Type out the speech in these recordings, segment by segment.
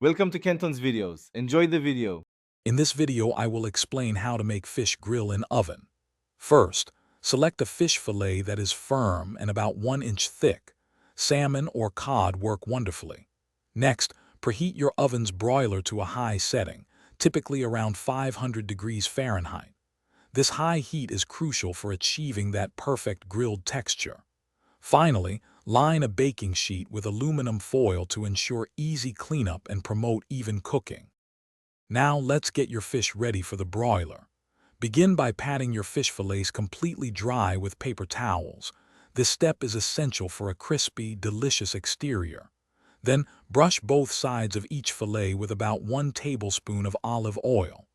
Welcome to Kenton's videos. Enjoy the video. In this video, I will explain how to make fish grill in oven. First, select a fish fillet that is firm and about 1 inch thick. Salmon or cod work wonderfully. Next, preheat your oven's broiler to a high setting, typically around 500 degrees Fahrenheit. This high heat is crucial for achieving that perfect grilled texture. Finally, line a baking sheet with aluminum foil to ensure easy cleanup and promote even cooking. Now let's get your fish ready for the broiler. Begin by patting your fish fillets completely dry with paper towels. This step is essential for a crispy, delicious exterior. Then brush both sides of each fillet with about 1 tablespoon of olive oil.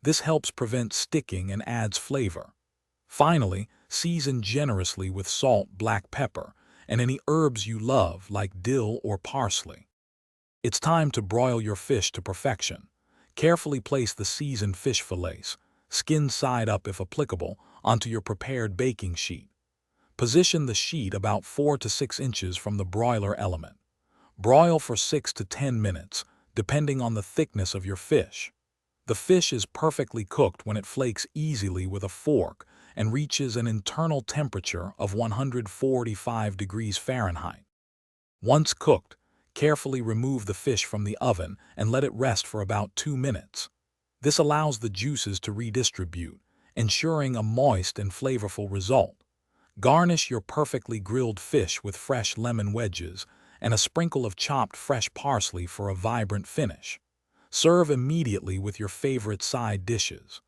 This helps prevent sticking and adds flavor. Finally, season generously with salt, black pepper, and any herbs you love like dill or parsley. It's time to broil your fish to perfection. Carefully place the seasoned fish fillets, skin side up if applicable, onto your prepared baking sheet. Position the sheet about 4 to 6 inches from the broiler element. Broil for 6 to 10 minutes, depending on the thickness of your fish. The fish is perfectly cooked when it flakes easily with a fork and reaches an internal temperature of 145 degrees Fahrenheit. Once cooked, carefully remove the fish from the oven and let it rest for about 2 minutes. This allows the juices to redistribute, ensuring a moist and flavorful result. Garnish your perfectly grilled fish with fresh lemon wedges and a sprinkle of chopped fresh parsley for a vibrant finish. Serve immediately with your favorite side dishes.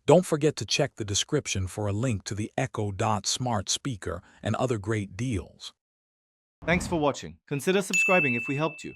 Don't forget to check the description for a link to the Echo Dot smart speaker and other great deals. Thanks for watching. Consider subscribing if we helped you.